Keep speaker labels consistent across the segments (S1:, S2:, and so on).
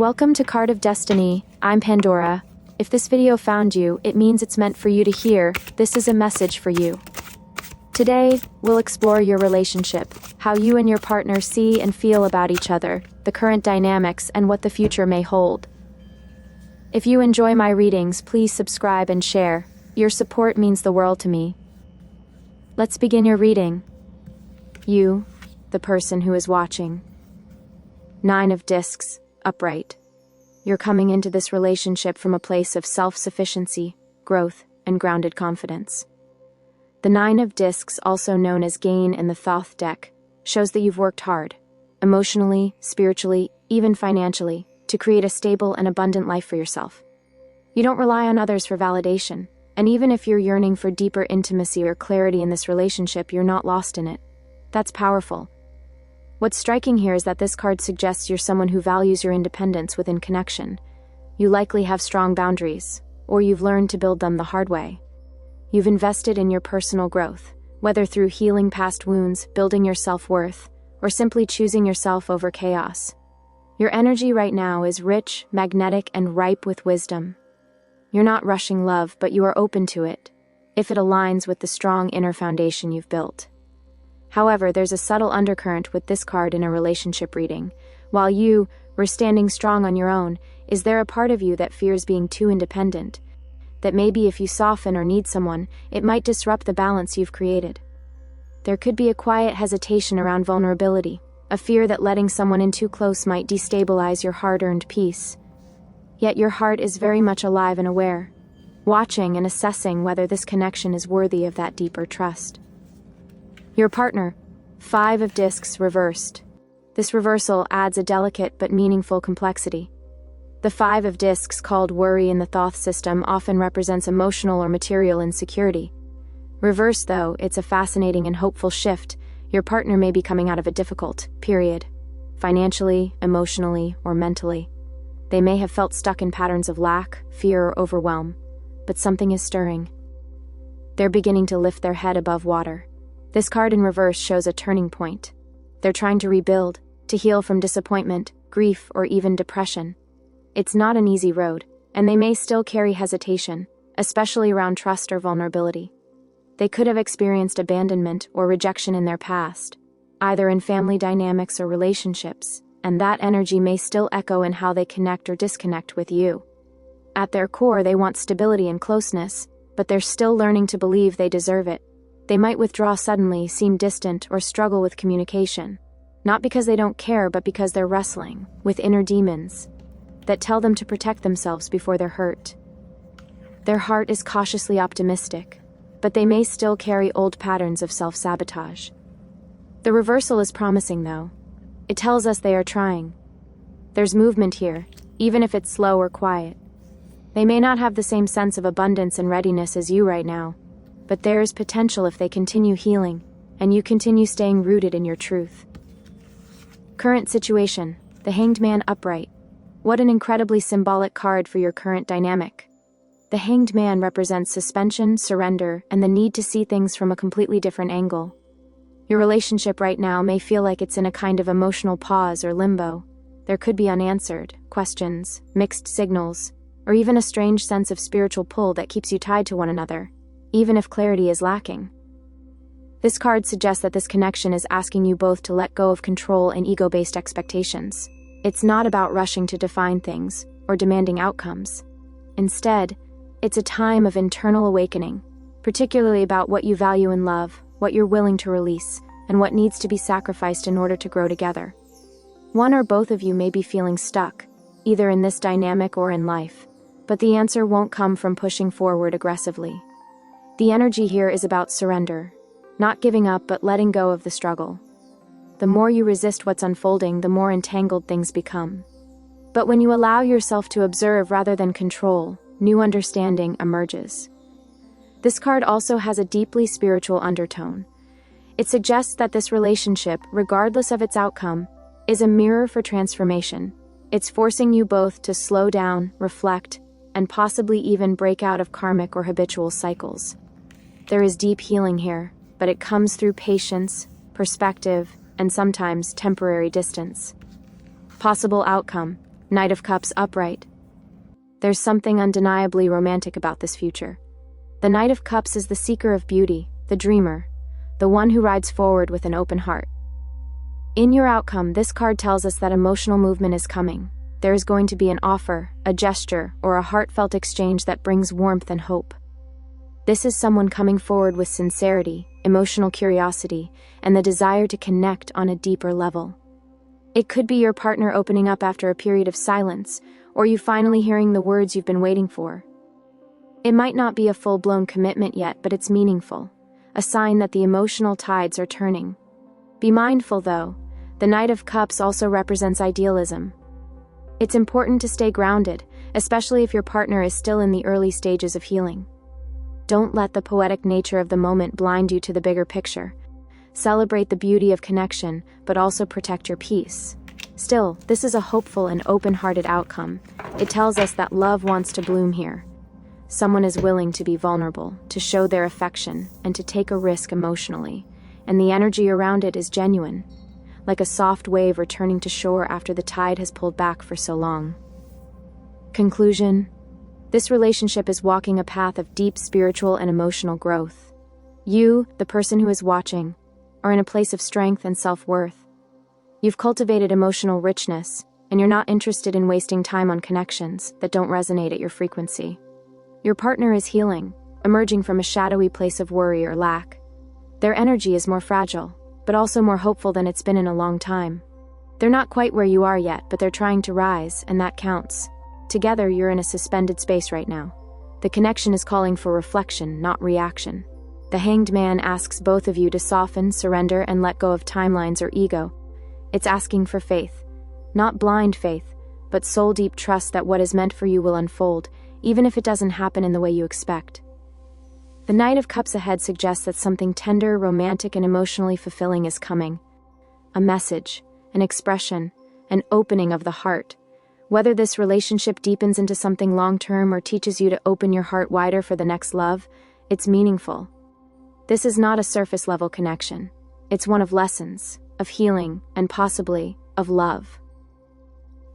S1: Welcome to Card of Destiny. I'm Pandora. If this video found you, it means it's meant for you to hear. This is a message for you. Today, we'll explore your relationship, how you and your partner see and feel about each other, the current dynamics, and what the future may hold. If you enjoy my readings, please subscribe and share. Your support means the world to me. Let's begin your reading. You, the person who is watching. 9 of Discs, upright. You're coming into this relationship from a place of self-sufficiency, growth, and grounded confidence. The 9 of Discs, also known as Gain in the Thoth deck, shows that you've worked hard, emotionally, spiritually, even financially, to create a stable and abundant life for yourself. You don't rely on others for validation, and even if you're yearning for deeper intimacy or clarity in this relationship, you're not lost in it. That's powerful. What's striking here is that this card suggests you're someone who values your independence within connection. You likely have strong boundaries, or you've learned to build them the hard way. You've invested in your personal growth, whether through healing past wounds, building your self-worth, or simply choosing yourself over chaos. Your energy right now is rich, magnetic, and ripe with wisdom. You're not rushing love, but you are open to it, if it aligns with the strong inner foundation you've built. However, there's a subtle undercurrent with this card in a relationship reading. While you were standing strong on your own, is there a part of you that fears being too independent? That maybe if you soften or need someone, it might disrupt the balance you've created. There could be a quiet hesitation around vulnerability, a fear that letting someone in too close might destabilize your hard-earned peace. Yet your heart is very much alive and aware, watching and assessing whether this connection is worthy of that deeper trust. Your partner, 5 of Discs reversed. This reversal adds a delicate but meaningful complexity. The 5 of Discs, called worry in the Thoth system, often represents emotional or material insecurity. Reversed though, it's a fascinating and hopeful shift. Your partner may be coming out of a difficult period, financially, emotionally, or mentally. They may have felt stuck in patterns of lack, fear, or overwhelm, but something is stirring. They're beginning to lift their head above water. This card in reverse shows a turning point. They're trying to rebuild, to heal from disappointment, grief, or even depression. It's not an easy road, and they may still carry hesitation, especially around trust or vulnerability. They could have experienced abandonment or rejection in their past, either in family dynamics or relationships, and that energy may still echo in how they connect or disconnect with you. At their core, they want stability and closeness, but they're still learning to believe they deserve it. They might withdraw suddenly, seem distant, or struggle with communication, not because they don't care, but because they're wrestling with inner demons that tell them to protect themselves before they're hurt. Their heart is cautiously optimistic, but they may still carry old patterns of self-sabotage. The reversal is promising, though. It tells us they are trying. There's movement here, even if it's slow or quiet. They may not have the same sense of abundance and readiness as you right now, but there is potential if they continue healing, and you continue staying rooted in your truth. Current situation, the Hanged Man upright. What an incredibly symbolic card for your current dynamic. The Hanged Man represents suspension, surrender, and the need to see things from a completely different angle. Your relationship right now may feel like it's in a kind of emotional pause or limbo. There could be unanswered questions, mixed signals, or even a strange sense of spiritual pull that keeps you tied to one another, even if clarity is lacking. This card suggests that this connection is asking you both to let go of control and ego-based expectations. It's not about rushing to define things or demanding outcomes. Instead, it's a time of internal awakening, particularly about what you value in love, what you're willing to release, and what needs to be sacrificed in order to grow together. One or both of you may be feeling stuck, either in this dynamic or in life, but the answer won't come from pushing forward aggressively. The energy here is about surrender, not giving up but letting go of the struggle. The more you resist what's unfolding, the more entangled things become. But when you allow yourself to observe rather than control, new understanding emerges. This card also has a deeply spiritual undertone. It suggests that this relationship, regardless of its outcome, is a mirror for transformation. It's forcing you both to slow down, reflect, and possibly even break out of karmic or habitual cycles. There is deep healing here, but it comes through patience, perspective, and sometimes temporary distance. Possible outcome: Knight of Cups upright. There's something undeniably romantic about this future. The Knight of Cups is the seeker of beauty, the dreamer, the one who rides forward with an open heart. In your outcome, this card tells us that emotional movement is coming. There is going to be an offer, a gesture, or a heartfelt exchange that brings warmth and hope. This is someone coming forward with sincerity, emotional curiosity, and the desire to connect on a deeper level. It could be your partner opening up after a period of silence, or you finally hearing the words you've been waiting for. It might not be a full-blown commitment yet, but it's meaningful, a sign that the emotional tides are turning. Be mindful, though, the Knight of Cups also represents idealism. It's important to stay grounded, especially if your partner is still in the early stages of healing. Don't let the poetic nature of the moment blind you to the bigger picture. Celebrate the beauty of connection, but also protect your peace. Still, this is a hopeful and open-hearted outcome. It tells us that love wants to bloom here. Someone is willing to be vulnerable, to show their affection, and to take a risk emotionally, and the energy around it is genuine, like a soft wave returning to shore after the tide has pulled back for so long. Conclusion: this relationship is walking a path of deep spiritual and emotional growth. You, the person who is watching, are in a place of strength and self-worth. You've cultivated emotional richness, and you're not interested in wasting time on connections that don't resonate at your frequency. Your partner is healing, emerging from a shadowy place of worry or lack. Their energy is more fragile, but also more hopeful than it's been in a long time. They're not quite where you are yet, but they're trying to rise, and that counts. Together, you're in a suspended space right now. The connection is calling for reflection, not reaction. The Hanged Man asks both of you to soften, surrender, and let go of timelines or ego. It's asking for faith. Not blind faith, but soul-deep trust that what is meant for you will unfold, even if it doesn't happen in the way you expect. The Knight of Cups ahead suggests that something tender, romantic, and emotionally fulfilling is coming. A message, an expression, an opening of the heart. Whether this relationship deepens into something long-term or teaches you to open your heart wider for the next love, it's meaningful. This is not a surface-level connection. It's one of lessons, of healing, and possibly of love.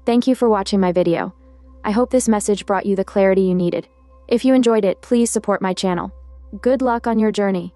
S1: Thank you for watching my video. I hope this message brought you the clarity you needed. If you enjoyed it, please support my channel. Good luck on your journey.